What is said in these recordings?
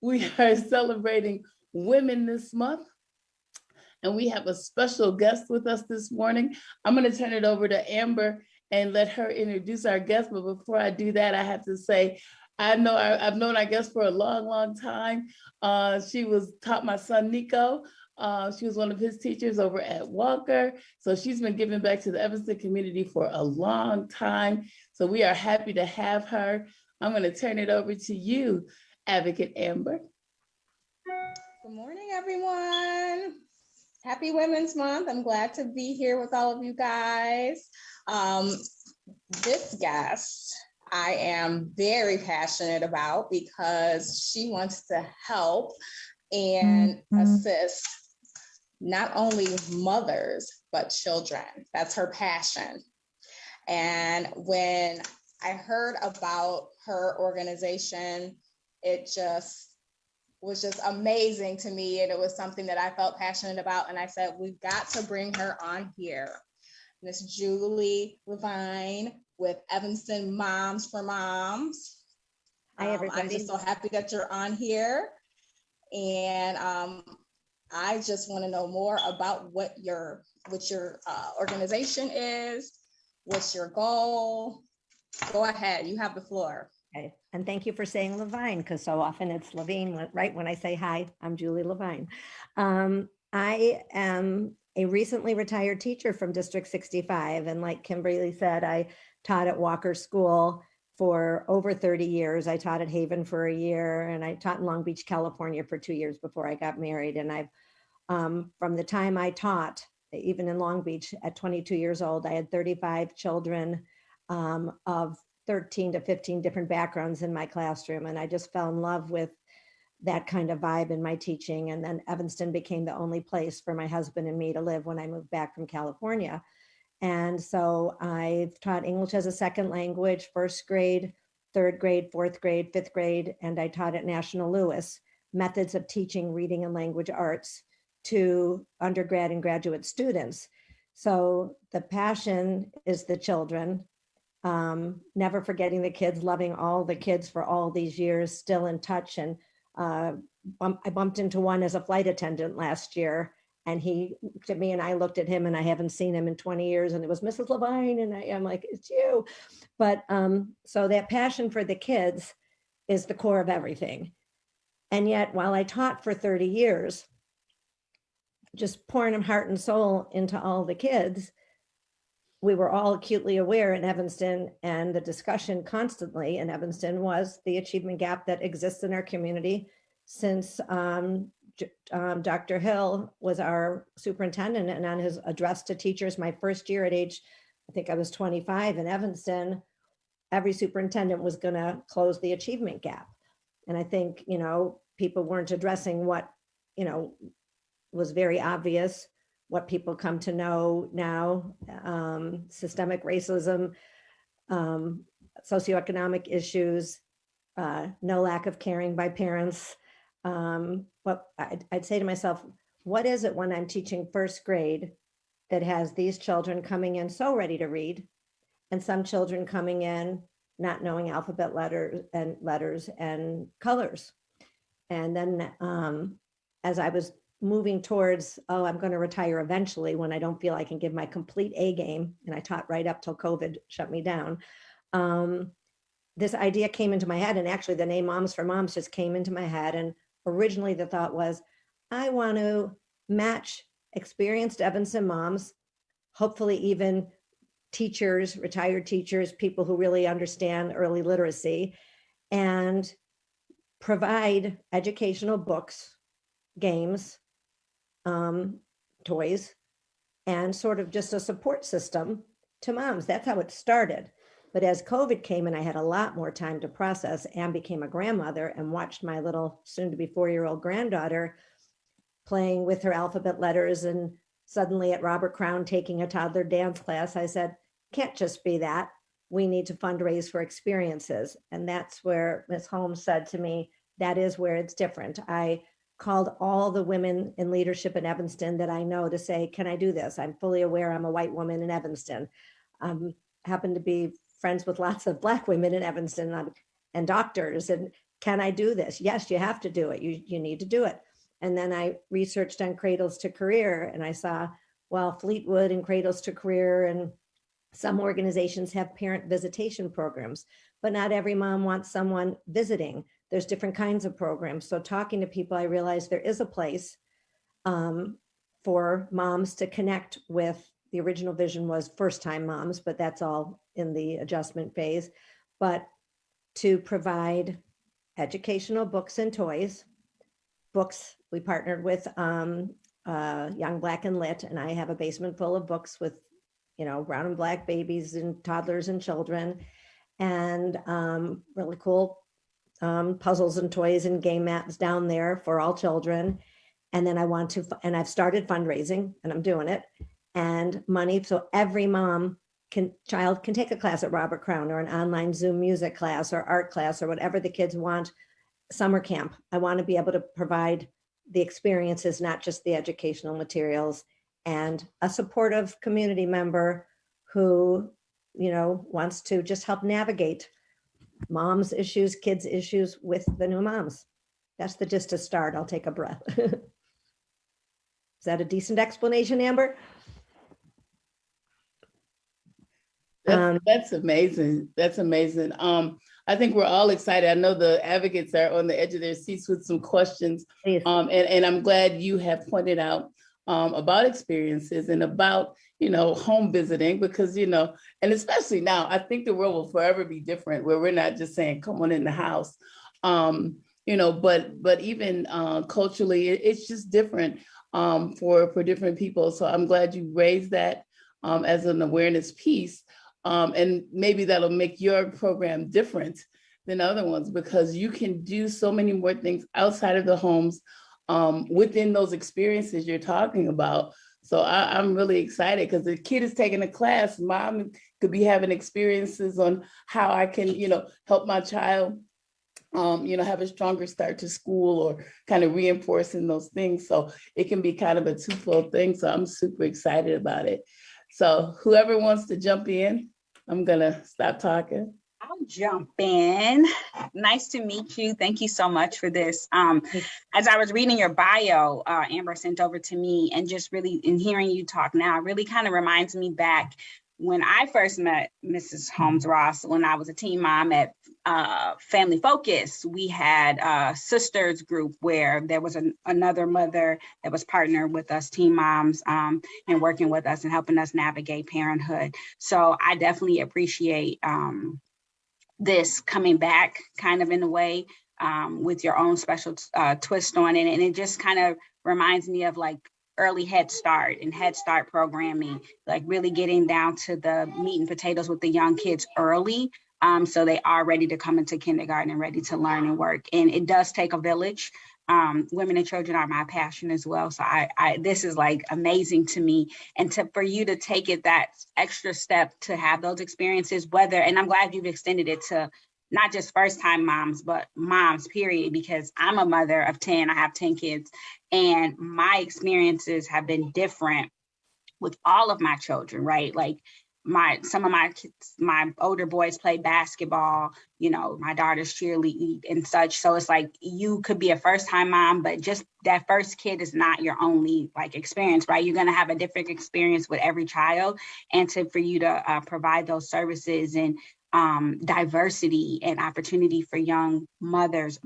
we are celebrating women this month. And we have a special guest with us this morning. I'm going to turn it over to Amber and let her introduce our guest. But before I do that, I have to say, I've known our guest for a long, long time. She taught my son, Nico. She was one of his teachers over at Walker. So she's been giving back to the Evanston community for a long time. So we are happy to have her. I'm going to turn it over to you, Advocate Amber. Good morning, everyone. Happy Women's Month. I'm glad to be here with all of you guys. This guest I am very passionate about because she wants to help and assist not only mothers, but children. That's her passion. And when I heard about her organization, it was just amazing to me. And it was something that I felt passionate about. And I said, we've got to bring her on here. Miss Julie Levine with Evanston Moms for Moms. Hi, everybody. I'm just so happy that you're on here. And I just want to know more about what your organization is. What's your goal? Go ahead, you have the floor. Okay. And thank you for saying Levine, because so often it's Levine, right? When I say hi, I'm Julie Levine. I am a recently retired teacher from District 65. And like Kimberly said, I taught at Walker School for over 30 years. I taught at Haven for a year, and I taught in Long Beach, California for 2 years before I got married. And I've, from the time I taught, even in Long Beach at 22 years old, I had 35 children of 13 to 15 different backgrounds in my classroom. And I just fell in love with that kind of vibe in my teaching. And then Evanston became the only place for my husband and me to live when I moved back from California. And so I've taught English as a second language, first grade, third grade, fourth grade, fifth grade, and I taught at National Lewis methods of teaching reading and language arts to undergrad and graduate students. So the passion is the children. Never forgetting the kids, loving all the kids for all these years, still in touch. And I bumped into one as a flight attendant last year, and he looked at me and I looked at him, and I haven't seen him in 20 years. And it was Mrs. Levine. And I'm like, it's you. But so that passion for the kids is the core of everything. And yet, while I taught for 30 years, just pouring heart and soul into all the kids, we were all acutely aware in Evanston, and the discussion constantly in Evanston was the achievement gap that exists in our community since Dr. Hill was our superintendent. And on his address to teachers, my first year at age, I think I was 25 in Evanston, every superintendent was going to close the achievement gap. And I think, people weren't addressing what, was very obvious, what people come to know now, systemic racism, socioeconomic issues, no lack of caring by parents. But I'd say to myself, what is it when I'm teaching first grade that has these children coming in so ready to read, and some children coming in not knowing alphabet letters and colors? And then as I was moving towards, I'm going to retire eventually when I don't feel I can give my complete A game, and I taught right up till COVID shut me down. This idea came into my head, and actually the name Moms for Moms just came into my head. And originally the thought was, I want to match experienced Evanston moms, hopefully even teachers, retired teachers, people who really understand early literacy, and provide educational books, games, toys, and sort of just a support system to moms. That's how it started. But as COVID came and I had a lot more time to process and became a grandmother and watched my little soon to be 4-year-old granddaughter playing with her alphabet letters, and suddenly at Robert Crown taking a toddler dance class, I said, can't just be that. We need to fundraise for experiences. And that's where Ms. Holmes said to me, that is where it's different. I called all the women in leadership in Evanston that I know to say, can I do this? I'm fully aware I'm a white woman in Evanston. Happen to be friends with lots of Black women in Evanston and doctors. And can I do this? Yes, you have to do it. You need to do it. And then I researched on Cradles to Career, and I saw, well, Fleetwood and Cradles to Career and some organizations have parent visitation programs, but not every mom wants someone visiting. There's different kinds of programs. So talking to people, I realized there is a place for moms to connect with. The original vision was first-time moms, but that's all in the adjustment phase. But to provide educational books and toys. Books, we partnered with Young Black and Lit, and I have a basement full of books with, brown and black babies and toddlers and children, and really cool puzzles and toys and game maps down there for all children. And then I've started fundraising, and I'm doing it, and money. So every child can take a class at Robert Crown or an online Zoom music class or art class or whatever the kids want. Summer camp. I want to be able to provide the experiences, not just the educational materials, and a supportive community member who, wants to just help navigate moms' issues, kids' issues with the new moms. That's just a start. I'll take a breath. Is that a decent explanation, Amber? That's amazing. That's amazing. I think we're all excited. I know the advocates are on the edge of their seats with some questions. And I'm glad you have pointed out about experiences and about, home visiting, because, and especially now, I think the world will forever be different, where we're not just saying, come on in the house, but even culturally, it's just different for different people. So I'm glad you raised that as an awareness piece. And maybe that'll make your program different than other ones, because you can do so many more things outside of the homes within those experiences you're talking about. So I'm really excited, because the kid is taking a class. Mom could be having experiences on how I can, help my child, have a stronger start to school, or kind of reinforcing those things. So it can be kind of a twofold thing. So I'm super excited about it. So whoever wants to jump in, I'm gonna stop talking. I'll jump in. Nice to meet you. Thank you so much for this. As I was reading your bio, Amber sent over to me, and just really in hearing you talk now, really kind of reminds me back when I first met Mrs. Holmes Ross, when I was a teen mom at Family Focus. We had a sisters group where there was another mother that was partnered with us teen moms and working with us and helping us navigate parenthood. So I definitely appreciate this coming back kind of in a way with your own special twist on it. And it just kind of reminds me of like early Head Start and Head Start programming, like really getting down to the meat and potatoes with the young kids early. So they are ready to come into kindergarten and ready to learn and work. And it does take a village. Women and children are my passion as well. So I this is like amazing to me. And for you to take it that extra step to have those experiences, and I'm glad you've extended it to not just first-time moms, but moms, period, because I'm a mother of 10. I have 10 kids, and my experiences have been different with all of my children, right? Like some of my kids, my older boys play basketball, my daughters cheerlead and such. So it's like, you could be a first-time mom, but just that first kid is not your only experience, right? You're going to have a different experience with every child. And for you to provide those services and diversity and opportunity for young mothers,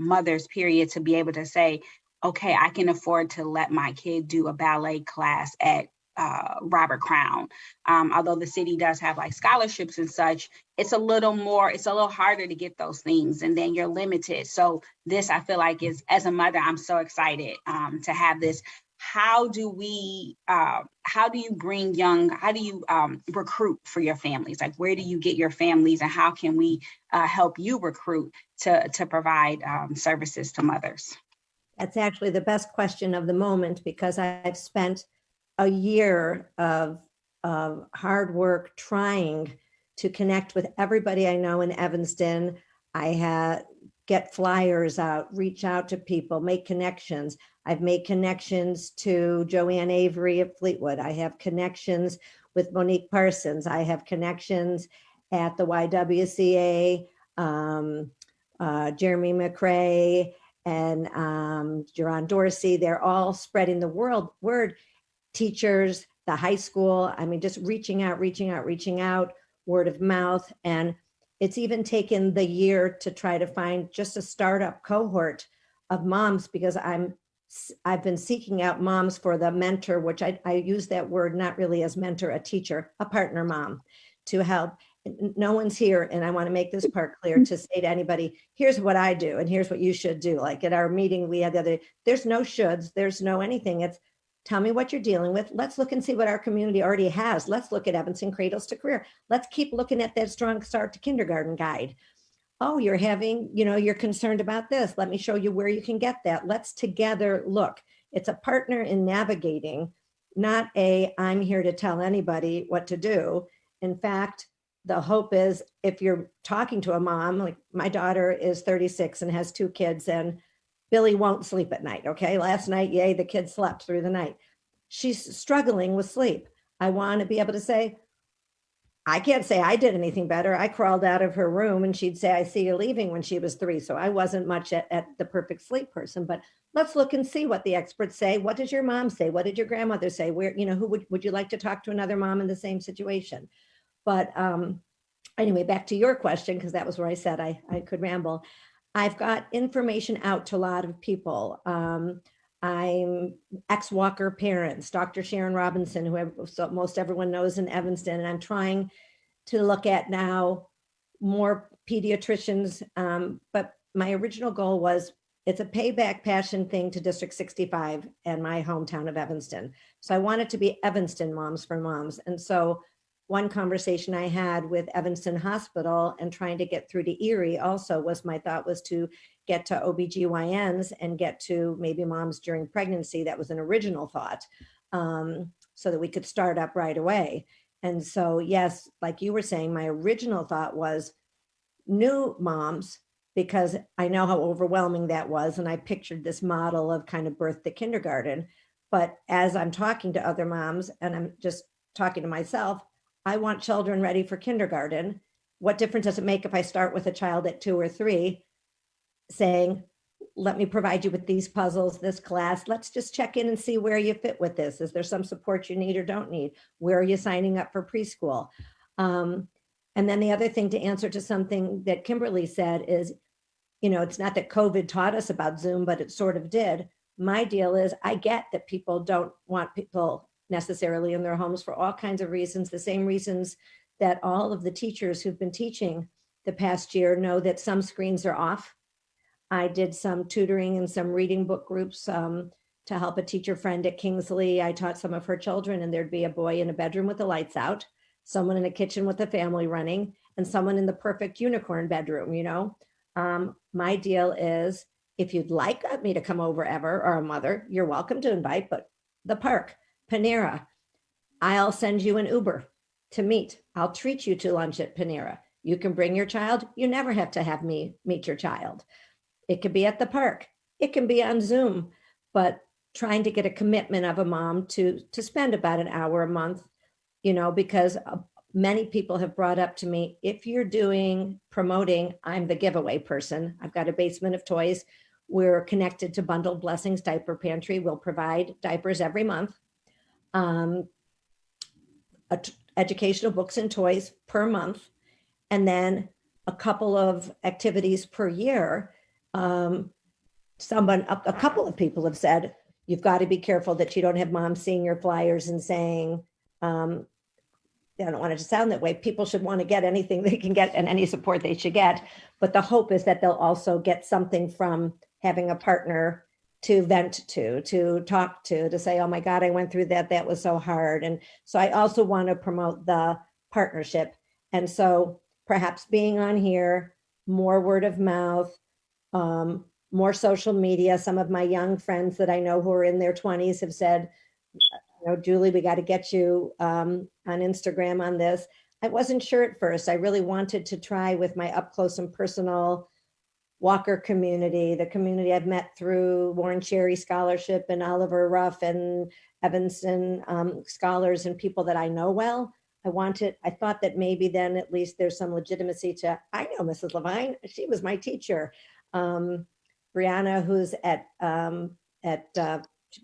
period, to be able to say, okay, I can afford to let my kid do a ballet class at Robert Crown. Although the city does have scholarships and such, it's a little harder to get those things, and then you're limited. So this, I feel like, is, as a mother, I'm so excited to have this. How do you recruit for your families? Like, where do you get your families, and how can we help you recruit to provide services to mothers? That's actually the best question of the moment, because I've spent a year of hard work trying to connect with everybody I know in Evanston. I get flyers out, reach out to people, make connections. I've made connections to Joanne Avery at Fleetwood. I have connections with Monique Parsons. I have connections at the YWCA. Jeremy McRae and Jerron Dorsey. They're all spreading the word. Teachers, the high school, I mean, just reaching out, word of mouth. And it's even taken the year to try to find just a startup cohort of moms, because I've been seeking out moms for the mentor, which I use that word not really as mentor, a teacher, a partner mom, to help. No one's here, and I want to make this part clear, to say to anybody, here's what I do and here's what you should do. Like at our meeting we had the other day, there's no shoulds, there's no anything. It's tell me what you're dealing with. Let's look and see what our community already has. Let's look at Evanston Cradles to Career. Let's keep looking at that Strong Start to Kindergarten guide. Oh, you're having, you're concerned about this. Let me show you where you can get that. Let's together look. It's a partner in navigating, not I'm here to tell anybody what to do. In fact, the hope is if you're talking to a mom, like my daughter is 36 and has 2 kids, and Billy won't sleep at night. Okay. Last night, yay, the kid slept through the night. She's struggling with sleep. I want to be able to say, I can't say I did anything better. I crawled out of her room and she'd say, I see you leaving, when she was 3. So I wasn't much at the perfect sleep person, but let's look and see what the experts say. What does your mom say? What did your grandmother say? Where, who would you like to talk to another mom in the same situation? But anyway, back to your question, because that was where I said I could ramble. I've got information out to a lot of people. I'm ex-Walker parents, Dr. Sharon Robinson, who most everyone knows in Evanston, and I'm trying to look at now more pediatricians. But my original goal was, it's a payback passion thing to District 65 and my hometown of Evanston. So I wanted to be Evanston Moms for Moms. And so one conversation I had with Evanston Hospital and trying to get through to Erie also was, my thought was to get to OBGYNs and get to maybe moms during pregnancy. That was an original thought, so that we could start up right away. And so, yes, like you were saying, my original thought was new moms, because I know how overwhelming that was. And I pictured this model of kind of birth to kindergarten. But as I'm talking to other moms, and I'm just talking to myself, I want children ready for kindergarten. What difference does it make if I start with a child at 2 or 3, saying, let me provide you with these puzzles, this class. Let's just check in and see where you fit with this. Is there some support you need or don't need? Where are you signing up for preschool? And then the other thing, to answer to something that Kimberly said, is, it's not that COVID taught us about Zoom, but it sort of did. My deal is, I get that people don't want people necessarily in their homes for all kinds of reasons, the same reasons that all of the teachers who've been teaching the past year know that some screens are off. I did some tutoring and some reading book groups to help a teacher friend at Kingsley. I taught some of her children, and there'd be a boy in a bedroom with the lights out, someone in a kitchen with a family running, and someone in the perfect unicorn bedroom, My deal is, if you'd like me to come over ever, or a mother, you're welcome to invite, but the park, Panera, I'll send you an Uber to meet. I'll treat you to lunch at Panera. You can bring your child. You never have to have me meet your child. It could be at the park. It can be on Zoom, but trying to get a commitment of a mom to spend about an hour a month, because many people have brought up to me, if you're promoting, I'm the giveaway person. I've got a basement of toys. We're connected to Bundled Blessings Diaper Pantry. We'll provide diapers every month. Educational books and toys per month, and then a couple of activities per year. A couple of people have said, you've got to be careful that you don't have moms seeing your flyers and saying, I don't want it to sound that way. People should want to get anything they can get and any support they should get. But the hope is that they'll also get something from having a partner to vent to talk to say, oh my God, I went through that. That was so hard. And so I also want to promote the partnership. And so perhaps being on here, more word of mouth, more social media. Some of my young friends that I know who are in their 20s have said, Julie, we got to get you on Instagram on this. I wasn't sure at first. I really wanted to try with my up close and personal Walker community, the community I've met through Warren Cherry Scholarship and Oliver Ruff and Evanston scholars and people that I know well. I thought that maybe then at least there's some legitimacy to, I know Mrs. Levine, she was my teacher. Brianna, who's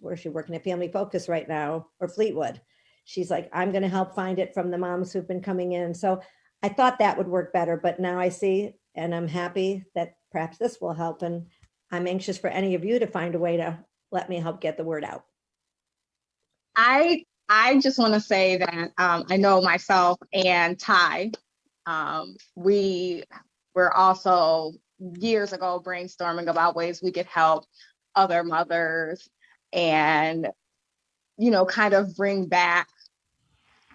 where's she working at Family Focus right now, or Fleetwood. She's like, I'm going to help find it from the moms who've been coming in. So I thought that would work better, but now I see, and I'm happy that perhaps this will help. And I'm anxious for any of you to find a way to let me help get the word out. I just want to say that I know myself and Ty, we were also years ago brainstorming about ways we could help other mothers and, you know, kind of bring back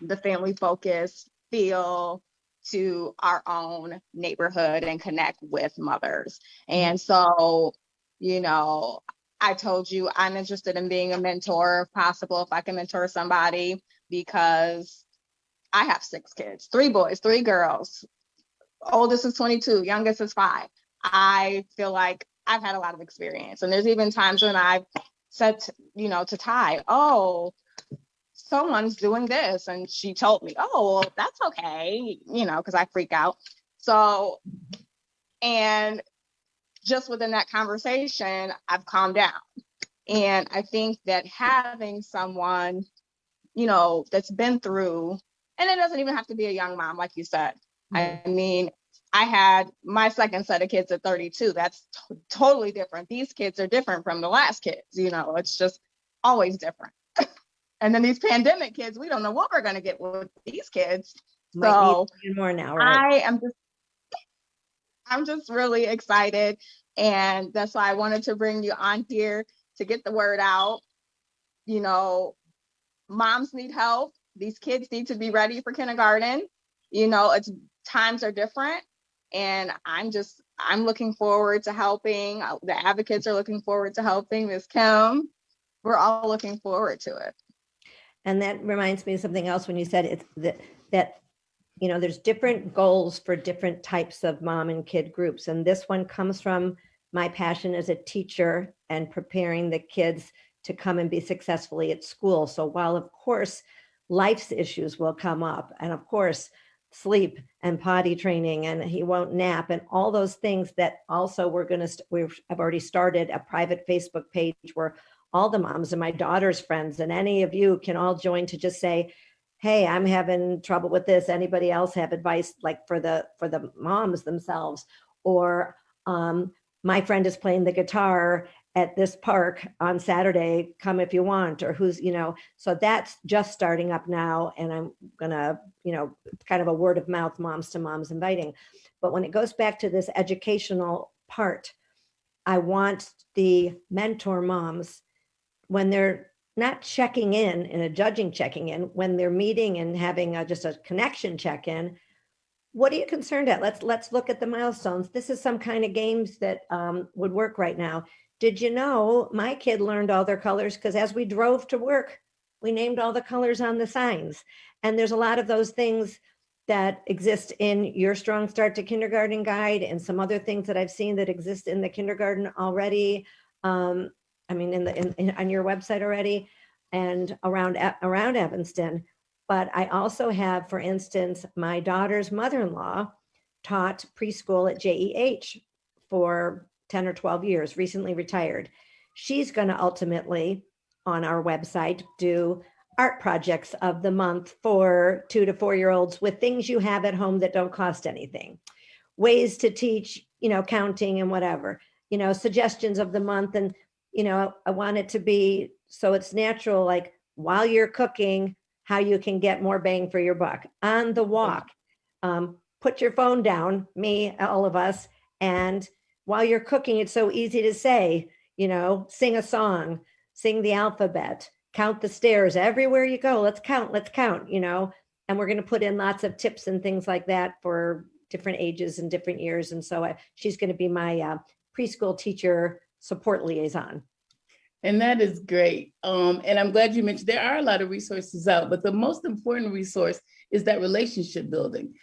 the family focus feel to our own neighborhood and connect with mothers. And so, you know, I told you I'm interested in being a mentor if possible, if I can mentor somebody, because I have 6 kids, 3 boys, 3 girls. Oldest is 22, youngest is 5. I feel like I've had a lot of experience. And there's even times when I've said, to Ty, oh, someone's doing this. And she told me, oh, well, that's okay, because I freak out. So, and just within that conversation, I've calmed down. And I think that having someone, that's been through, and it doesn't even have to be a young mom, like you said. I mean, I had my second set of kids at 32. That's totally different. These kids are different from the last kids. It's just always different. And then these pandemic kids, we don't know what we're going to get with these kids. So more now, right? I'm just really excited. And that's why I wanted to bring you on here to get the word out. Moms need help. These kids need to be ready for kindergarten. Times are different. And I'm looking forward to helping. The advocates are looking forward to helping. Ms. Kim, we're all looking forward to it. And that reminds me of something else when you said it's that there's different goals for different types of mom and kid groups. And this one comes from my passion as a teacher and preparing the kids to come and be successfully at school. So while of course life's issues will come up, and of course sleep and potty training, and he won't nap, and all those things that also I've already started a private Facebook page where all the moms and my daughter's friends and any of you can all join to just say, hey, I'm having trouble with this. Anybody else have advice like for the moms themselves? Or my friend is playing the guitar at this park on Saturday, come if you want, or so that's just starting up now. And I'm gonna, kind of a word of mouth, moms to moms inviting. But when it goes back to this educational part, I want the mentor moms, when they're not checking in a judging checking in, when they're meeting and having just a connection check-in, what are you concerned at? Let's look at the milestones. This is some kind of games that would work right now. Did you know my kid learned all their colors? Because as we drove to work, we named all the colors on the signs. And there's a lot of those things that exist in your Strong Start to Kindergarten guide and some other things that I've seen that exist in the kindergarten already. On your website already and around Evanston. But I also have, for instance, my daughter's mother-in-law taught preschool at JEH for 10 or 12 years, recently retired. She's going to ultimately, on our website, do art projects of the month for 2 to 4-year-olds with things you have at home that don't cost anything. Ways to teach, counting and whatever, suggestions of the month. And I want it to be so it's natural, like while you're cooking, how you can get more bang for your buck on the walk. Put your phone down, me, all of us. And while you're cooking, it's so easy to say, sing a song, sing the alphabet, count the stairs everywhere you go. Let's count, and we're going to put in lots of tips and things like that for different ages and different years. And so she's going to be my preschool teacher support liaison. And that is great. And I'm glad you mentioned there are a lot of resources out, but the most important resource is that relationship building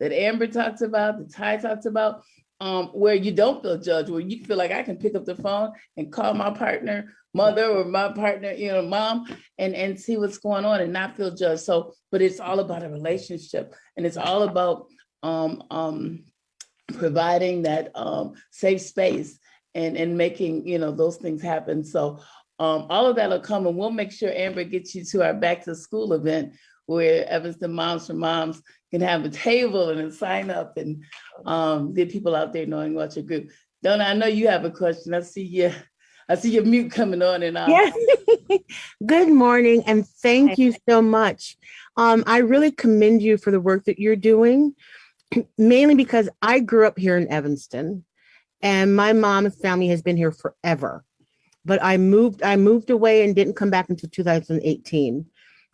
that Amber talks about, that Ty talks about. where you don't feel judged, where you feel like I can pick up the phone and call my partner, mother, or my partner, mom, and see what's going on and not feel judged. So, but it's all about a relationship, and it's all about providing that safe space and making, those things happen. So all of that will come, and we'll make sure Amber gets you to our back to school event where Evanston Moms for Moms can have a table and a sign up and get people out there knowing about your group. Donna, I know you have a question. I see your mute coming on and off. Yes. Good morning, and thank you so much. I really commend you for the work that you're doing, mainly because I grew up here in Evanston, and my mom's family has been here forever. But I moved away and didn't come back until 2018.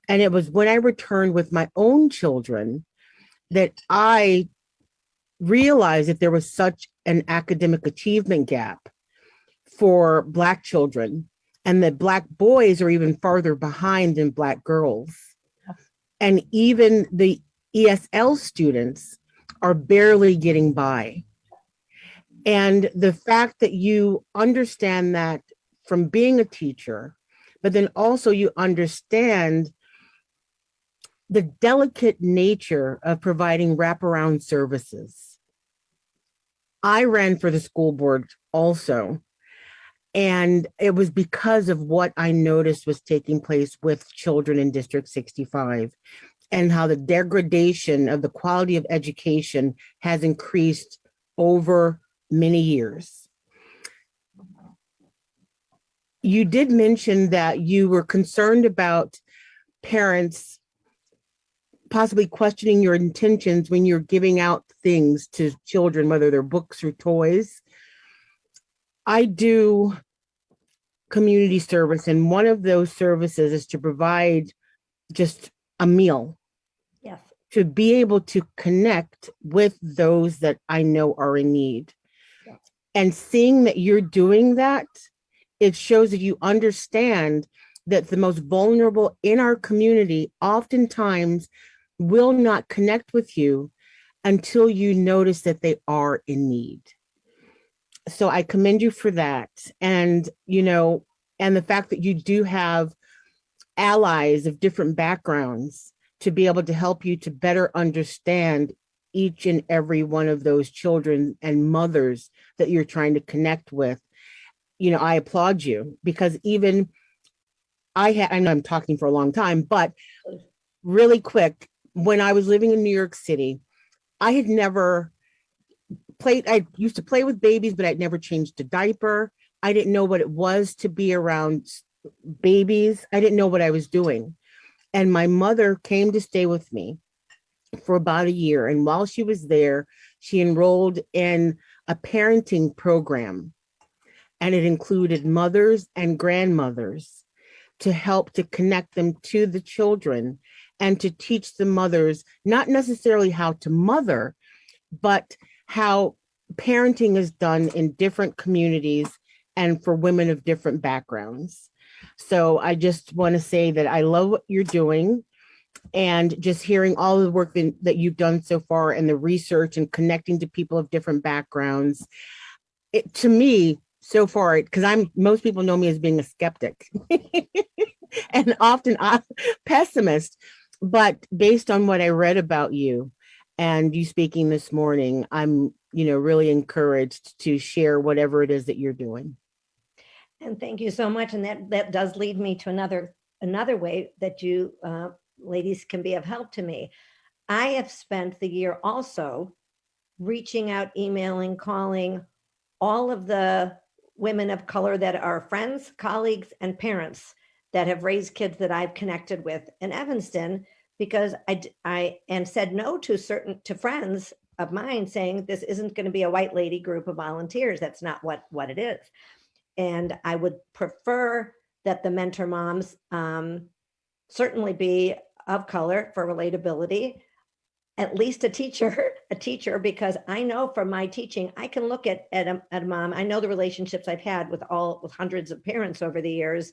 And it was when I returned with my own children that I realized that there was such an academic achievement gap for Black children, and that Black boys are even farther behind than Black girls. And even the ESL students are barely getting by. And the fact that you understand that from being a teacher, but then also you understand the delicate nature of providing wraparound services. I ran for the school board also, and it was because of what I noticed was taking place with children in District 65 and how the degradation of the quality of education has increased over many years. You did mention that you were concerned about parents possibly questioning your intentions when you're giving out things to children, whether they're books or toys. I do community service, and one of those services is to provide just a meal. Yes. To be able to connect with those that I know are in need. Yes. And seeing that you're doing that, it shows that you understand that the most vulnerable in our community oftentimes will not connect with you until you notice that they are in need. So I commend you for that. And, and the fact that you do have allies of different backgrounds to be able to help you to better understand each and every one of those children and mothers that you're trying to connect with. I applaud you, because even I know I'm talking for a long time, but really quick, when I was living in New York City, I had never played. I used to play with babies, but I'd never changed a diaper. I didn't know what it was to be around babies. I didn't know what I was doing. And my mother came to stay with me for about a year. And while she was there, she enrolled in a parenting program. And it included mothers and grandmothers to help to connect them to the children and to teach the mothers not necessarily how to mother, but how parenting is done in different communities and for women of different backgrounds. So I just want to say that I love what you're doing, and just hearing all of the work that you've done so far and the research and connecting to people of different backgrounds. To me, so far, because most people know me as being a skeptic and often a pessimist, but based on what I read about you and you speaking this morning, I'm, really encouraged to share whatever it is that you're doing. And thank you so much. And that does lead me to another way that you ladies can be of help to me. I have spent the year also reaching out, emailing, calling all of the women of color that are friends, colleagues, and parents that have raised kids that I've connected with in Evanston, because I said no to friends of mine saying this isn't going to be a white lady group of volunteers. That's not what it is. And I would prefer that the mentor moms certainly be of color for relatability, at least a teacher, because I know from my teaching, I can look at a mom. I know the relationships I've had with hundreds of parents over the years.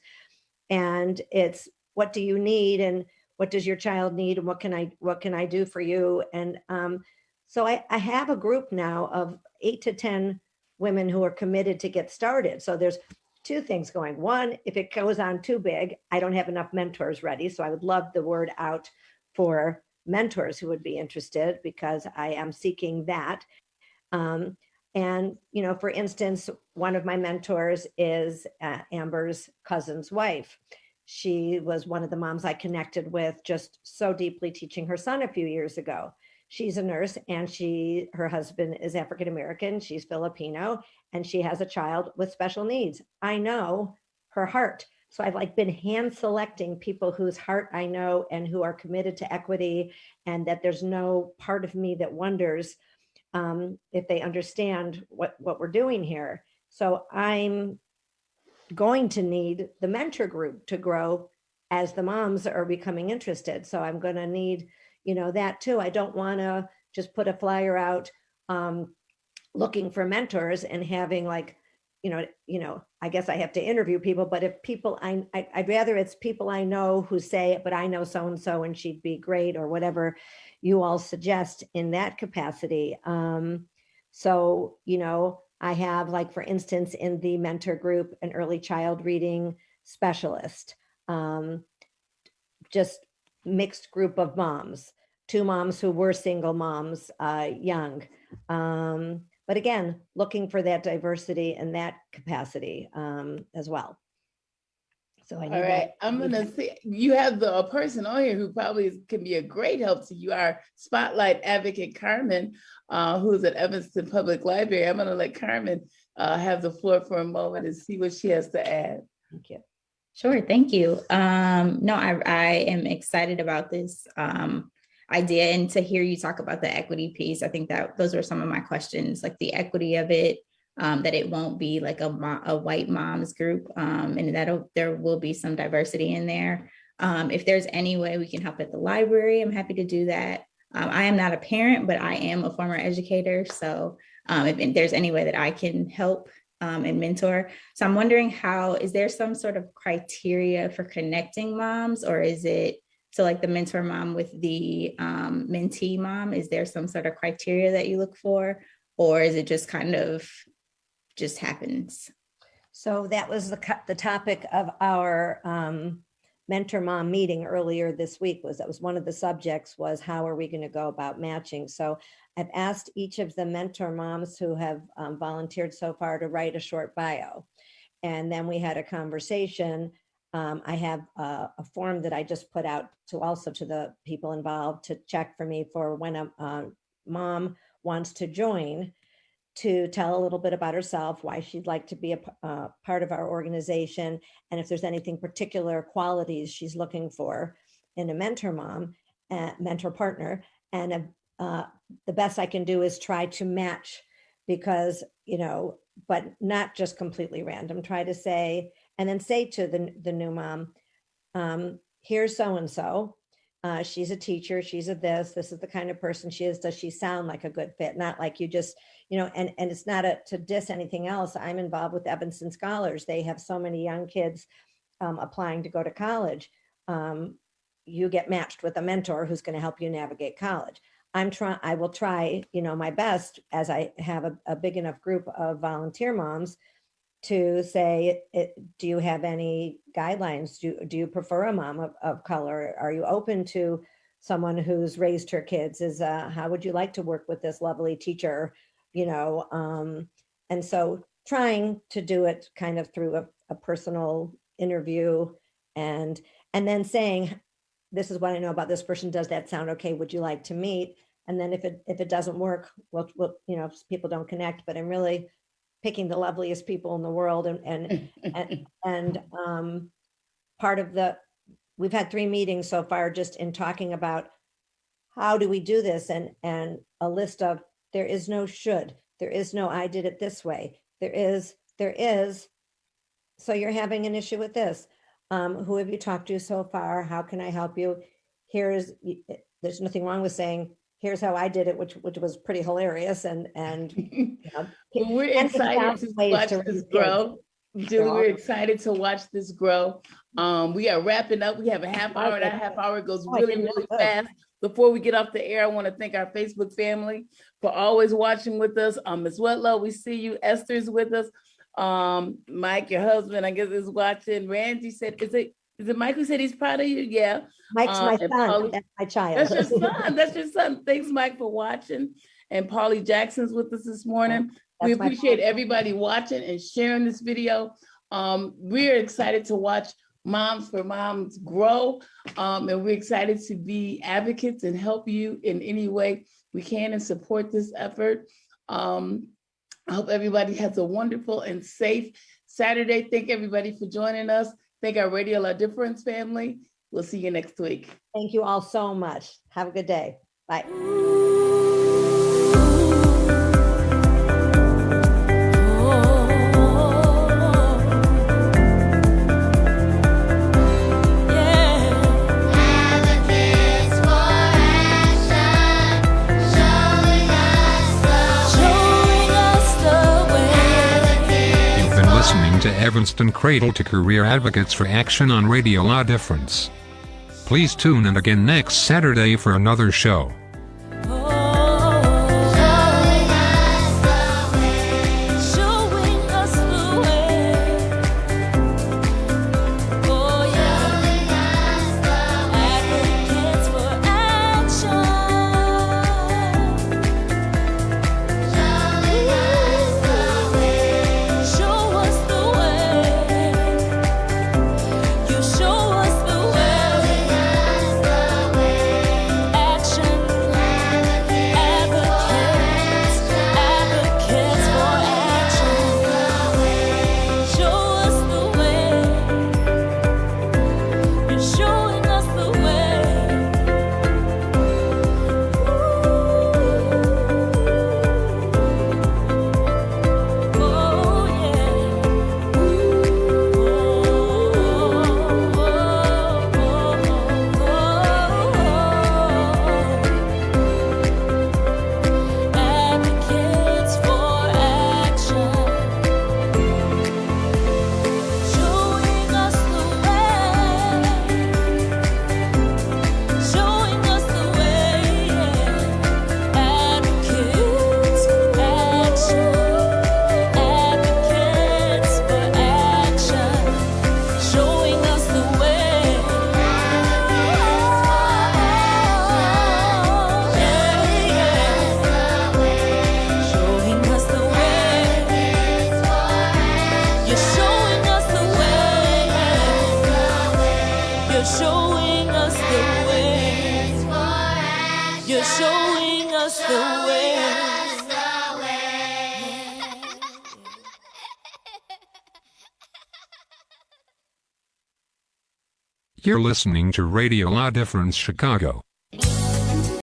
And it's, what do you need? And what does your child need? And what can I do for you? And So I have a group now of 8 to 10 women who are committed to get started. So there's two things going. One, if it goes on too big, I don't have enough mentors ready. So I would love the word out for mentors who would be interested, because I am seeking that. And, you know, for instance, one of my mentors is Amber's cousin's wife. She was one of the moms I connected with just so deeply, teaching her son a few years ago. She's a nurse, and her husband is African American. She's Filipino, and she has a child with special needs. I know her heart. So I've like been hand selecting people whose heart I know and who are committed to equity, and that there's no part of me that wonders if they understand what we're doing here. So I'm going to need the mentor group to grow as the moms are becoming interested. So I'm going to need, you know, that too. I don't want to just put a flyer out looking for mentors and having like, you know, I guess I have to interview people, but if people, I'd rather it's people I know who say, but I know so-and-so and she'd be great, or whatever you all suggest in that capacity. So, you know, I have, like, for instance, in the mentor group, an early child reading specialist, just mixed group of moms, two moms who were single moms, young. But again, looking for that diversity and that capacity as well. So I need All right, I'm gonna see, you have a person on here who probably can be a great help to you, our spotlight advocate, Carmen, who's at Evanston Public Library. I'm gonna let Carmen have the floor for a moment and see what she has to add. Thank you. Sure, thank you. No, I am excited about this idea, and to hear you talk about the equity piece. I think that those are some of my questions, like the equity of it, that it won't be like a white moms group, and that there will be some diversity in there. If there's any way we can help at the library, I'm happy to do that. I am not a parent, but I am a former educator. So if there's any way that I can help and mentor. So I'm wondering, is there some sort of criteria for connecting moms, or is it, so like the mentor mom with the mentee mom, is there some sort of criteria that you look for, or is it just kind of just happens? So that was the topic of our mentor mom meeting earlier this week. That was one of the subjects, was how are we going to go about matching? So I've asked each of the mentor moms who have volunteered so far to write a short bio. And then we had a conversation. I have a form that I just put out to the people involved to check for me for when a mom wants to join, to tell a little bit about herself, why she'd like to be a part of our organization, and if there's anything particular qualities she's looking for in a mentor mom, mentor partner. And the best I can do is try to match, because, you know, but not just completely random. Try to say, and then say to the new mom, here's so-and-so. She's a teacher. She's a this is the kind of person she is. Does she sound like a good fit? Not like you just, you know, and it's not to diss anything else. I'm involved with Evanston Scholars. They have so many young kids applying to go to college. You get matched with a mentor who's going to help you navigate college. I will try, you know, my best, as I have a big enough group of volunteer moms, to say, do you have any guidelines? Do you prefer a mom of color? Are you open to someone who's raised her kids? How would you like to work with this lovely teacher? You know, and so trying to do it kind of through a personal interview, and then saying, this is what I know about this person. Does that sound okay? Would you like to meet? And then if it doesn't work, well, you know, people don't connect, but I'm really picking the loveliest people in the world. And part of we've had 3 meetings so far just in talking about how do we do this, and a list of, there is no should, there is no I did it this way, there is. So you're having an issue with this. Who have you talked to so far? How can I help you? There's nothing wrong with saying, here's how I did it, which was pretty hilarious. And you know, well, we're excited to watch this grow. Julie, we're excited to watch this grow. We are wrapping up. We have a half hour, and that half hour goes really, really fast. Before we get off the air, I want to thank our Facebook family for always watching with us. Ms. Wetlow, we see you. Esther's with us. Mike, your husband, I guess, is watching. Randy said, is it Mike who said he's proud of you? Yeah. Mike's my and son, Polly- that's my child. That's your son. That's your son. Thanks, Mike, for watching. And Polly Jackson's with us this morning. We That's my appreciate son. everybody watching and sharing this video. We're excited to watch Moms for Moms grow. And we're excited to be advocates and help you in any way we can and support this effort. I hope everybody has a wonderful and safe Saturday. Thank everybody for joining us. Thank our Radio La Difference family. We'll see you next week. Thank you all so much. Have a good day. Bye. Listening to Evanston Cradle to Career Advocates for Action on Radio La Difference. Please tune in again next Saturday for another show. You're listening to Radio La Difference Chicago.